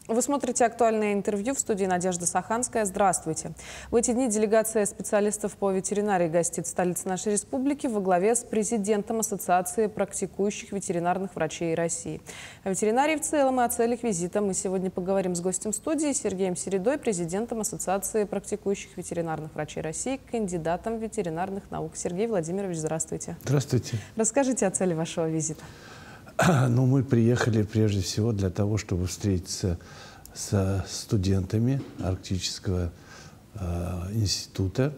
Вы смотрите «Актуальное интервью», в студии Надежда Саханская. Здравствуйте. В эти дни делегация специалистов по ветеринарии гостит в столице нашей республики во главе с президентом Ассоциации практикующих ветеринарных врачей России. О ветеринарии в целом и о целях визита мы сегодня поговорим с гостем студии Сергеем Середой, президентом Ассоциации практикующих ветеринарных врачей России, кандидатом ветеринарных наук. Сергей Владимирович, здравствуйте. Здравствуйте. Расскажите о цели вашего визита. Ну, мы приехали прежде всего для того, чтобы встретиться со студентами Арктического института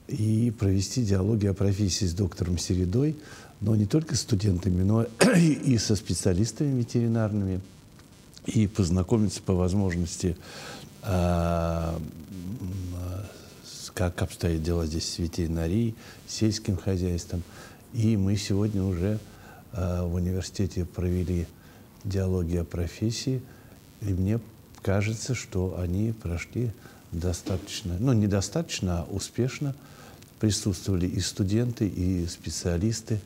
и провести диалоги о профессии с доктором Середой, но не только с студентами, но и со специалистами ветеринарными, и познакомиться по возможности, как обстоят дела здесь с ветеринарией, сельским хозяйством. И мы сегодня уже в университете провели диалоги о профессии, и мне кажется, что они прошли достаточно, ну, недостаточно, а успешно. Присутствовали и студенты, и специалисты,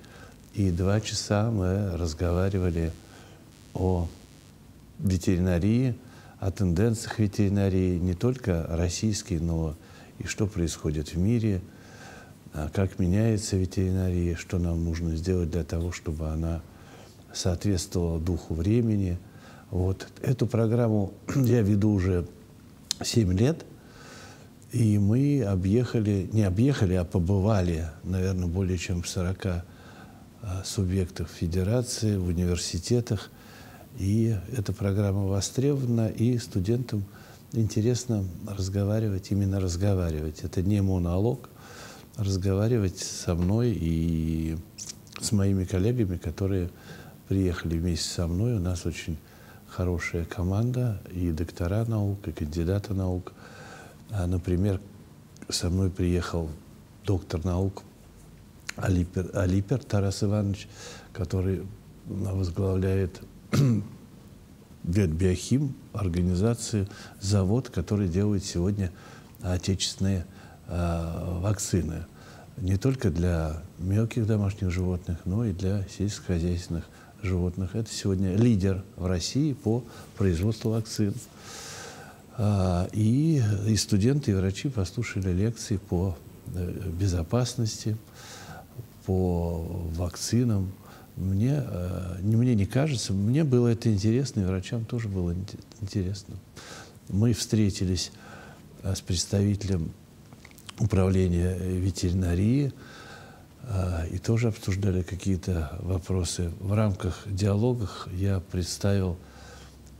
и 2 часа мы разговаривали о ветеринарии, о тенденциях ветеринарии, не только российской, но и что происходит в мире, как меняется ветеринария, что нам нужно сделать для того, чтобы она соответствовала духу времени. Вот. Эту программу я веду уже 7 лет, и мы побывали, наверное, более чем в 40 субъектах федерации, в университетах. И эта программа востребована, и студентам интересно разговаривать, именно разговаривать. Это не монолог, разговаривать со мной и с моими коллегами, которые приехали вместе со мной. У нас очень хорошая команда, и доктора наук, и кандидаты наук. Например, со мной приехал доктор наук Алипер Тарас Иванович, который возглавляет Ветбиохим, организацию, завод, который делает сегодня отечественные вакцины. Не только для мелких домашних животных, но и для сельскохозяйственных животных. Это сегодня лидер в России по производству вакцин. И студенты, и врачи послушали лекции по безопасности, по вакцинам. Мне не кажется, мне было это интересно, и врачам тоже было интересно. Мы встретились с представителем управления ветеринарии и тоже обсуждали какие-то вопросы. В рамках диалогов я представил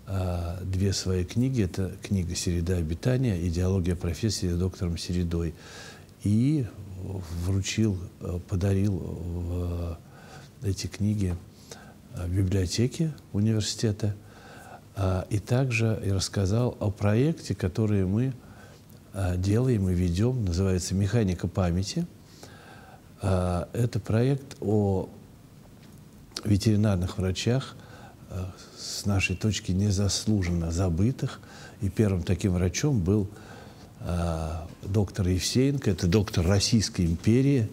2 свои книги. Это книга «Середа обитания» и «Диалоги о профессии» с доктором Середой. И подарил эти книги в библиотеке университета. И также я рассказал о проекте, который мы делаем и ведем, называется «Механика памяти». Это проект о ветеринарных врачах, с нашей точки незаслуженно забытых. И первым таким врачом был доктор Евсеенко, это доктор Российской империи,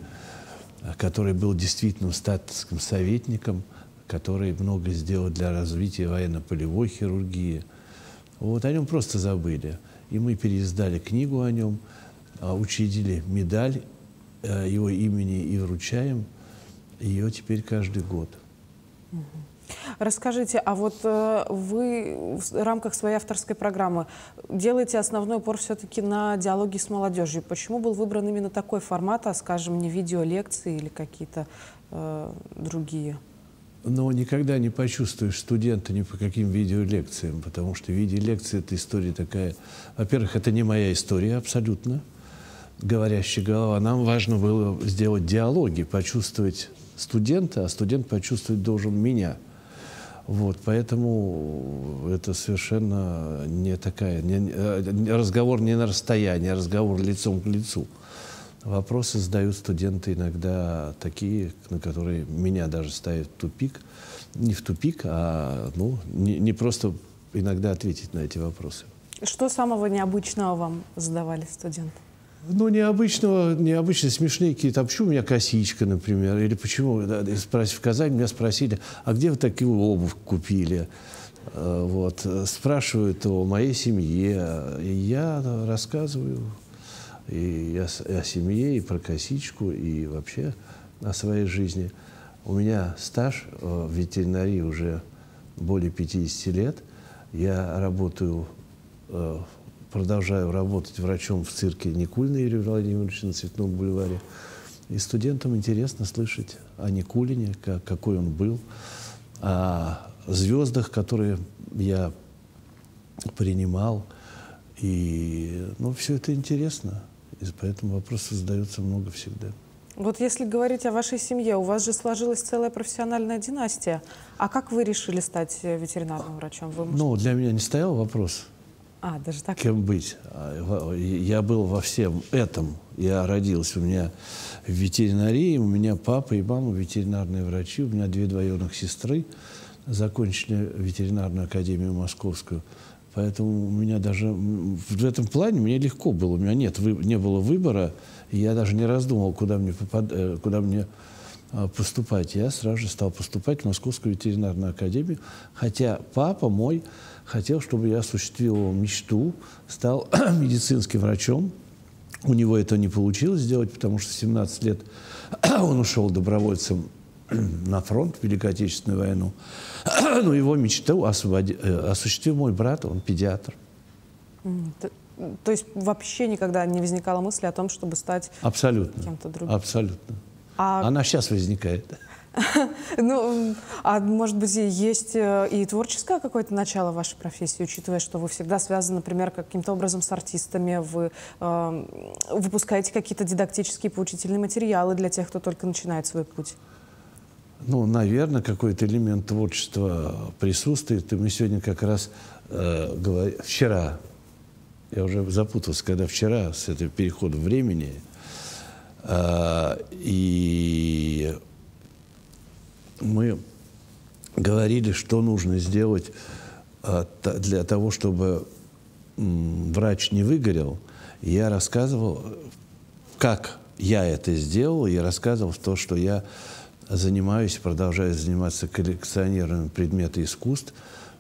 который был действительно статским советником, который много сделал для развития военно-полевой хирургии. Вот о нем просто забыли. И мы переиздали книгу о нем, учредили медаль его имени и вручаем ее теперь каждый год. Расскажите, а вот вы в рамках своей авторской программы делаете основной упор все-таки на диалоги с молодежью. Почему был выбран именно такой формат, а, скажем, не видеолекции или какие-то другие? Но никогда не почувствуешь студента ни по каким видеолекциям, потому что видеолекция — это история такая... Во-первых, это не моя история абсолютно, говорящая голова. Нам важно было сделать диалоги, почувствовать студента, а студент почувствовать должен меня. Вот, поэтому это совершенно не такая... разговор не на расстоянии, а разговор лицом к лицу. Вопросы задают студенты иногда такие, на которые меня даже ставят в тупик. Не в тупик, а не просто иногда ответить на эти вопросы. Что самого необычного вам задавали студенты? Ну, необычно смешные какие-то. А почему у меня косичка, например? Или почему, в Казани меня спросили, а где вы такую обувь купили? Вот, спрашивают о моей семье, и я рассказываю и о семье, и про косичку, и вообще о своей жизни. У меня стаж в ветеринарии уже более 50 лет. Я работаю, продолжаю работать врачом в цирке Никулина Юрия Владимировича на Цветном бульваре. И студентам интересно слышать о Никулине, какой он был, о звездах, которые я принимал. И, все это интересно. И поэтому вопросов задается много всегда. Вот если говорить о вашей семье, у вас же сложилась целая профессиональная династия. А как вы решили стать ветеринарным врачом? Для меня не стоял вопрос, даже так? Кем быть. Я был во всем этом. Я родился, у меня в ветеринарии, у меня папа и мама ветеринарные врачи, у меня 2 двоюродных сестры закончили ветеринарную академию московскую. Поэтому у меня даже в этом плане мне легко было. У меня не было выбора, и я даже не раздумывал, куда мне поступать. Я сразу же стал поступать в Московскую ветеринарную академию, хотя папа мой хотел, чтобы я осуществил мечту, стал медицинским врачом. У него это не получилось сделать, потому что в 17 лет он ушел добровольцем на фронт в Великую Отечественную войну. Но его мечту осуществил мой брат, он педиатр. То есть вообще никогда не возникало мысли о том, чтобы стать кем-то другим? Абсолютно. Она сейчас возникает. Может быть, есть и творческое какое-то начало вашей профессии, учитывая, что вы всегда связаны, например, каким-то образом с артистами, вы выпускаете какие-то дидактические поучительные материалы для тех, кто только начинает свой путь? Наверное, какой-то элемент творчества присутствует. И мы сегодня как раз вчера, я уже запутался, когда вчера, с этого перехода времени, и мы говорили, что нужно сделать для того, чтобы врач не выгорел. И я рассказывал, как я это сделал. Я рассказывал то, что я занимаюсь, продолжаю заниматься коллекционированием предметов искусств.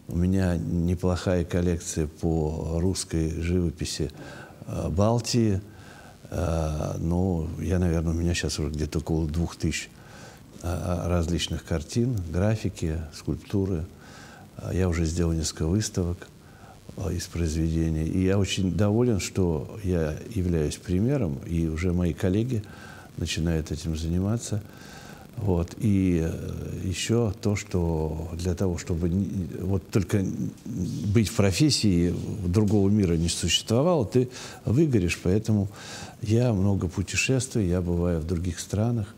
У меня неплохая коллекция по русской живописи Балтии. Я, наверное, у меня сейчас уже где-то около 2000 различных картин, графики, скульптуры. Я уже сделал несколько выставок из произведений. И я очень доволен, что я являюсь примером, и уже мои коллеги начинают этим заниматься. И еще то, что для того, чтобы только быть в профессии, другого мира не существовало, ты выгоришь. Поэтому я много путешествую, я бываю в других странах,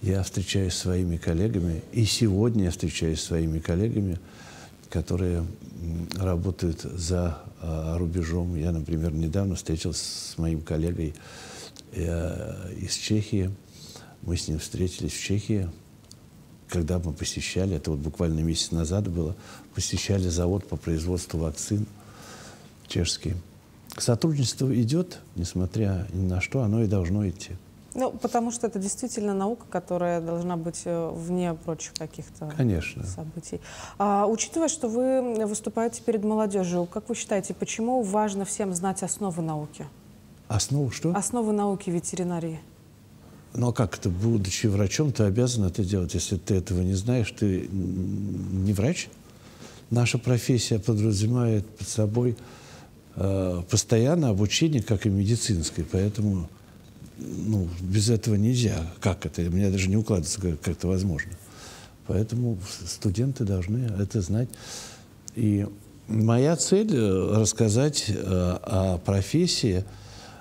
я встречаюсь с своими коллегами. И сегодня я встречаюсь с своими коллегами, которые работают за рубежом. Я, например, недавно встретился с моим коллегой из Чехии. Мы с ним встретились в Чехии, когда мы посещали, это буквально месяц назад было, посещали завод по производству вакцин чешский. Сотрудничество идет, несмотря ни на что, оно и должно идти. Потому что это действительно наука, которая должна быть вне прочих каких-то событий. Учитывая, что вы выступаете перед молодежью, как вы считаете, почему важно всем знать основы науки? Основу что? Основы науки ветеринарии. А как это, будучи врачом, ты обязан это делать? Если ты этого не знаешь, ты не врач. Наша профессия подразумевает под собой постоянное обучение, как и медицинское. Поэтому без этого нельзя. Как это? У меня даже не укладывается, как это возможно. Поэтому студенты должны это знать. И моя цель – рассказать о профессии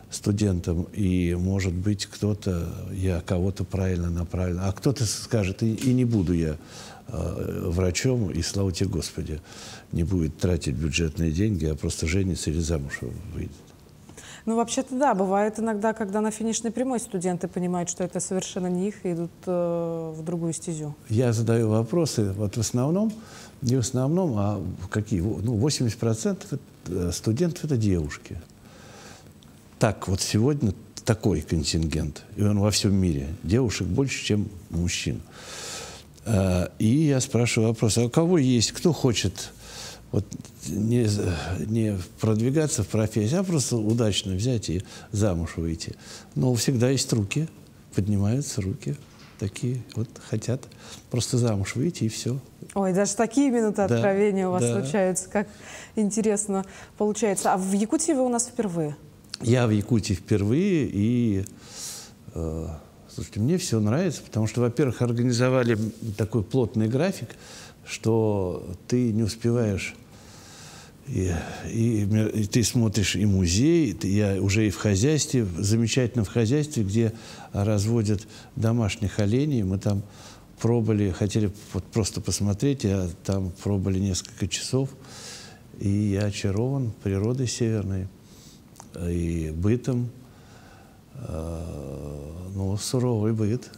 студентам, и, может быть, я кого-то правильно направлю, а кто-то скажет, и не буду я врачом, и слава тебе, Господи, не будет тратить бюджетные деньги, а просто женится или замуж выйдет. Вообще-то да, бывает иногда, когда на финишной прямой студенты понимают, что это совершенно не их, и идут в другую стезю. Я задаю вопросы, в основном, не в основном, а какие, 80% студентов – это девушки. Так, сегодня такой контингент, и он во всем мире. Девушек больше, чем мужчин. И я спрашиваю вопрос, а у кого есть, кто хочет вот не продвигаться в профессии, а просто удачно взять и замуж выйти. Но всегда есть руки, поднимаются руки. Такие вот хотят просто замуж выйти, и все. Ой, даже такие минуты откровения у вас да. случаются. Как интересно получается. А в Якутии вы у нас впервые? Я в Якутии впервые, и, слушайте, мне все нравится, потому что, во-первых, организовали такой плотный график, что ты не успеваешь, и ты смотришь и музей, я уже и в хозяйстве, замечательно в хозяйстве, где разводят домашних оленей. Мы там пробовали, хотели вот просто посмотреть, а там пробовали несколько часов, и я очарован природой северной и бытом. Ну, суровый быт.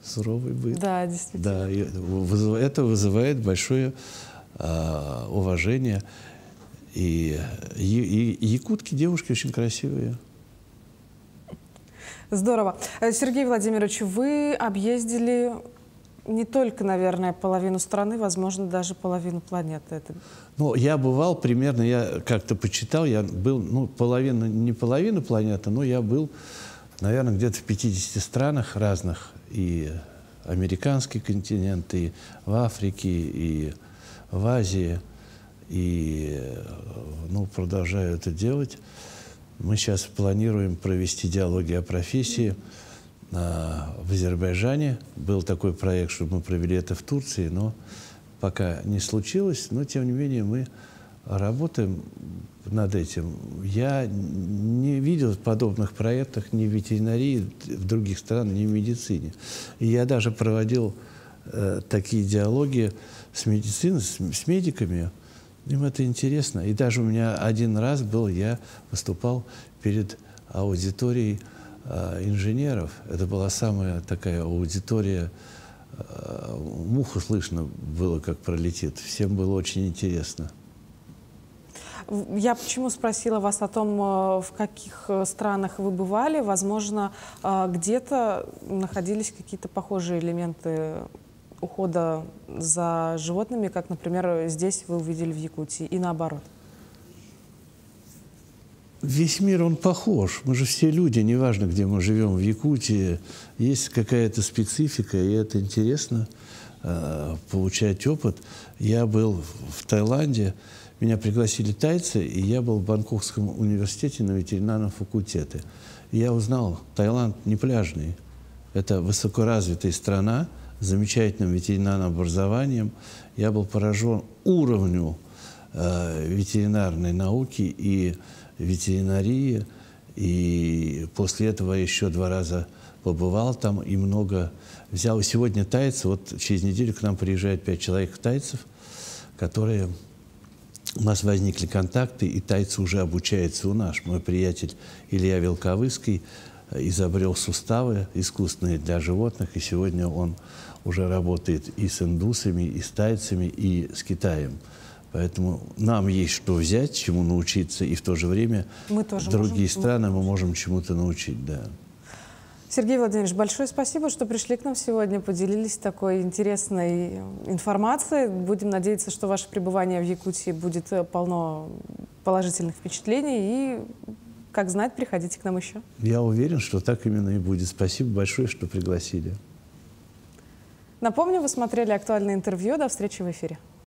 Суровый быт. Да, действительно. Да, это вызывает большое уважение. И якутки, девушки очень красивые. Здорово. Сергей Владимирович, вы объездили не только, наверное, половину страны, возможно, даже половину планеты. Ну, я бывал примерно, я как-то почитал, я был, ну, не половина планеты, но я был, наверное, где-то в 50 странах разных. И американский континент, и в Африке, и в Азии. И, ну, продолжаю это делать. Мы сейчас планируем провести диалоги о профессии в Азербайджане. Был такой проект, чтобы мы провели это в Турции, но пока не случилось. Но, тем не менее, мы работаем над этим. Я не видел подобных проектов ни в ветеринарии, в других странах, ни в медицине. И я даже проводил такие диалоги с медициной, с медиками. Им это интересно. И даже у меня один раз был, я выступал перед аудиторией инженеров. Это была самая такая аудитория, муху слышно было, как пролетит. Всем было очень интересно. Я почему спросила вас о том, в каких странах вы бывали? Возможно, где-то находились какие-то похожие элементы ухода за животными, как, например, здесь вы увидели в Якутии, и наоборот? Весь мир, он похож. Мы же все люди, неважно, где мы живем, в Якутии. Есть какая-то специфика, и это интересно получать опыт. Я был в Таиланде, меня пригласили тайцы, и я был в Бангкокском университете на ветеринарном факультете. И я узнал, Таиланд не пляжный. Это высокоразвитая страна, с замечательным ветеринарным образованием. Я был поражен уровню ветеринарной науки и ветеринарии. И после этого я еще 2 раза побывал там и много взял. И сегодня тайцы, вот через неделю к нам приезжает 5 человек тайцев, которые... У нас возникли контакты, и тайцы уже обучаются у нас. Мой приятель Илья Велковыский изобрел суставы искусственные для животных, и сегодня он уже работает и с индусами, и с тайцами, и с Китаем. Поэтому нам есть что взять, чему научиться, и в то же время другие страны мы можем чему-то научить. Да. Сергей Владимирович, большое спасибо, что пришли к нам сегодня, поделились такой интересной информацией. Будем надеяться, что ваше пребывание в Якутии будет полно положительных впечатлений. И, как знать, приходите к нам еще. Я уверен, что так именно и будет. Спасибо большое, что пригласили. Напомню, вы смотрели актуальное интервью. До встречи в эфире.